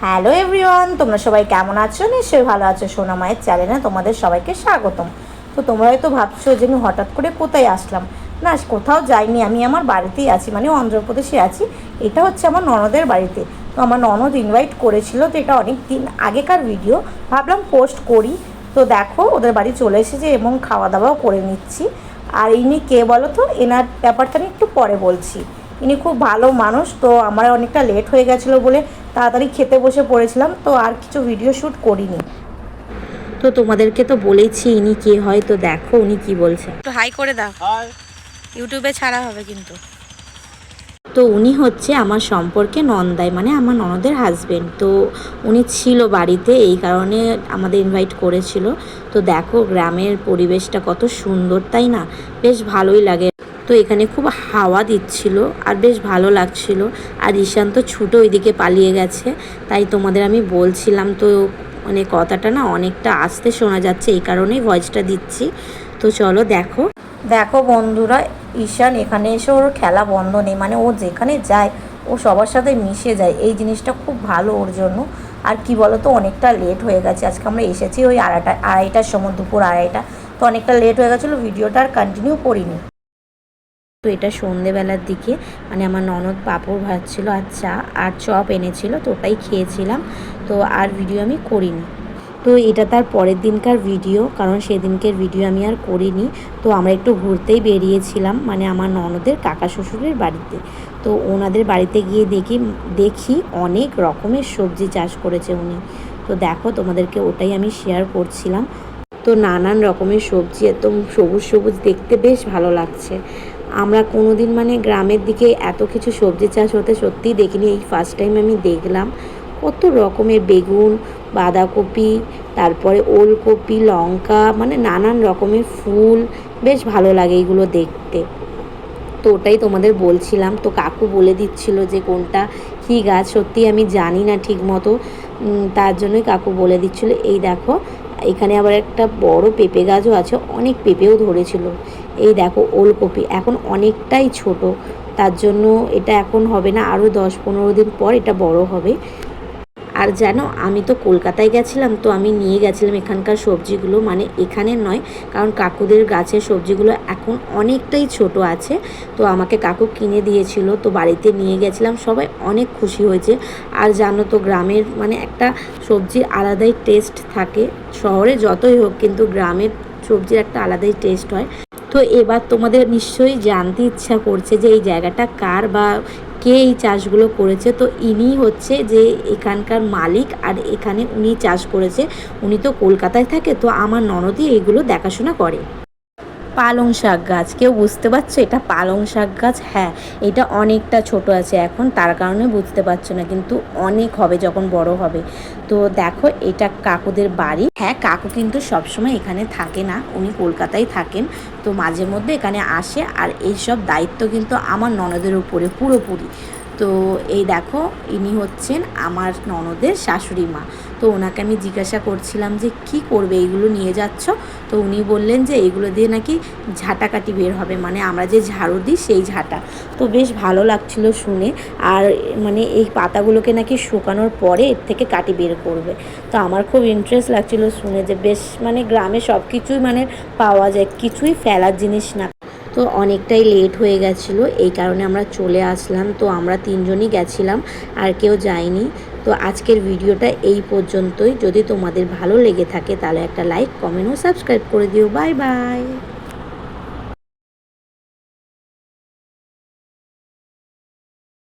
Hello everyone, তোমরা সবাই কেমন আছো? নিশ্চয়ই ভালো আছো। সোনা মায়ের চ্যানেলে তোমাদের সবাইকে স্বাগতম। তো তোমরা হয়তো ভাবছো যে আমি হঠাৎ করে কোথায় আসলাম। না, কোথাও যাইনি, আমি আমার বাড়িতেই আছি, মানে অন্ধ্রপ্রদেশে আছি। এটা হচ্ছে আমার ননদের বাড়িতে। তো আমার ননদ ইনভাইট করেছিল, তো এটা অনেক দিন আগেকার ভিডিও, ভাবলাম পোস্ট করি। তো দেখো ওদের বাড়ি চলে এসেছে এবং খাওয়া দাওয়াও করে নিচ্ছি। আর ইনি কে বলো তো? এনার ব্যাপারটা আমি একটু পরে বলছি। ইনি খুব ভালো মানুষ। তো আমার অনেকটা লেট হয়ে গেছিলো বলে তাড়াতাড়ি খেতে বসে পড়েছিলাম, তো আর কিছু ভিডিও শ্যুট করিনি। তো তোমাদেরকে তো বলেছি ইনি কে হয়, তো দেখো উনি কি বলছে। একটু হাই করে দাও, ইউটিউবে ছাড়া হবে কিন্তু। তো উনি হচ্ছে আমার সম্পর্কে নন্দাই, মানে আমার ননদের হাজবেন্ড। তো উনি ছিল বাড়িতে, এই কারণে আমাদের ইনভাইট করেছিল। তো দেখো গ্রামের পরিবেশটা কত সুন্দর, তাই না? বেশ ভালোই লাগে। তো এখানে খুব হাওয়া দিচ্ছিল আর বেশ ভালো লাগছিল। আর ঈশান তো ছুটে ওইদিকে পালিয়ে গেছে, তাই তোমাদের আমি বলছিলাম। তো মানে কথাটা না অনেকটা আস্তে শোনা যাচ্ছে, এই কারণেই ভয়েসটা দিচ্ছি। তো চলো দেখো দেখো বন্ধুরা, ঈশান এখানে এসে ওর খেলা বন্ধ নেই, মানে ও যেখানে যায় ও সবার সাথে মিশে যায়। এই জিনিসটা খুব ভালো ওর জন্য। আর কি বলো তো, অনেকটা লেট হয়ে গেছে। আজকে আমরা এসেছি ওই আড়াইটার সময়, দুপুর আড়াইটা। তো অনেকটা লেট হয়ে গেছিলো, ভিডিওটা আর কন্টিনিউ করিনি। তো এটা সন্ধেবেলার দিকে, মানে আমার ননদ পাঁপড় ভাজছিল আর চা আর চপ এনেছিল, তো ওটাই খেয়েছিলাম। তো আর ভিডিও আমি করিনি। তো এটা তার পরের দিনকার ভিডিও, কারণ সেদিনকের ভিডিও আমি আর করিনি। তো আমরা একটু ঘুরতেই বেরিয়েছিলাম, মানে আমার ননদের কাকা শ্বশুরের বাড়িতে। তো ওনাদের বাড়িতে গিয়ে দেখি অনেক রকমের সবজি চাষ করেছে উনি। তো দেখো তোমাদেরকে ওটাই আমি শেয়ার করছিলাম। তো নানান রকমের সবজি, একদম সবুজ সবুজ, দেখতে বেশ ভালো লাগছে। আমরা কোনো দিন মানে গ্রামের দিকে এত কিছু সবজি চাষ হতে সত্যিই দেখিনি, এই ফার্স্ট টাইম আমি দেখলাম। কত রকমের বেগুন, বাঁধাকপি, তারপরে ওলকপি, লঙ্কা, মানে নানান রকমের ফুল। বেশ ভালো লাগে এগুলো দেখতে। তো ওটাই তোমাদের বলছিলাম। তো কাকু বলে দিচ্ছিল যে কোনটা কী গাছ, সত্যি আমি জানি না ঠিক মতো, তার জন্যই কাকু বলে দিচ্ছিল। এই দেখো এখানে আবার একটা বড় পেঁপে গাছও আছে, অনেক পেঁপেও ধরেছিল। এই দেখো ওলকপি এখন অনেকটাই ছোট, তার জন্য এটা এখন হবে না, আরও 10-15 দিন পর এটা বড় হবে। আর জানো আমি তো কলকাতায় গেছিলাম, তো আমি নিয়ে গেছিলাম এখানকার সবজিগুলো, মানে এখানের নয়, কারণ কাকুদের গাছের সবজিগুলো এখন অনেকটাই ছোট আছে। তো আমাকে কাকু কিনে দিয়েছিল, তো বাড়িতে নিয়ে গেছিলাম, সবাই অনেক খুশি হয়েছে। আর জানো তো গ্রামের মানে একটা সবজির আলাদাই টেস্ট থাকে, শহরে যতই হোক কিন্তু গ্রামের সবজির একটা আলাদাই টেস্ট হয়। তো এবার তোমাদের নিশ্চয়ই জানতে ইচ্ছা করছে যে এই জায়গাটা কার বা কে এই চাষগুলো করেছে। তো ইনি হচ্ছে যে এখানকার মালিক, আর এখানে উনি চাষ করেছে। উনি তো কলকাতায় থাকে, তো আমার ননদই এগুলো দেখাশোনা করে। পালং শাক গাছ, কেউ বুঝতে পারছো এটা পালং শাক গাছ? হ্যাঁ, এটা অনেকটা ছোট আছে এখন, তার কারণে বুঝতে পারছো না, কিন্তু অনেক হবে যখন বড় হবে। তো দেখো এটা কাকুদের বাড়ি। হ্যাঁ, কাকু কিন্তু সবসময় এখানে থাকে না, উনি কলকাতায় থাকেন। তো মাঝে মধ্যে এখানে আসে, আর এইসব দায়িত্ব কিন্তু আমার ননদের উপরে পুরোপুরি। তো এই দেখো ইনি হচ্ছেন আমার ননদের শাশুড়ি মা। তো ওনাকে আমি জিজ্ঞাসা করছিলাম যে কি করবে এইগুলো নিয়ে যাচ্ছ। তো উনি বললেন যে এইগুলো দিয়ে নাকি ঝাঁটাকাটি বের হবে, মানে আমরা যে ঝাড়ু দিই সেই ঝাঁটা। তো বেশ ভালো লাগছিল শুনে। আর মানে এই পাতাগুলোকে নাকি শুকানোর পরে এর থেকে কাটি বের করবে। তো আমার খুব ইন্টারেস্ট লাগছিল শুনে, যে বেশ মানে গ্রামে সব কিছুই মানে পাওয়া যায়, কিছুই ফেলার জিনিস না। তো অনেকটাই লেট হয়ে গেছিলো, এই কারণে আমরা চলে আসলাম। তো আমরা 3জনই গেছিলাম, আর কেউ যায়নি। তো আজকের ভিডিওটা এই পর্যন্তই। যদি তোমাদের ভালো লেগে থাকে তাহলে একটা লাইক, কমেন্ট ও সাবস্ক্রাইব করে দিও। Bye bye.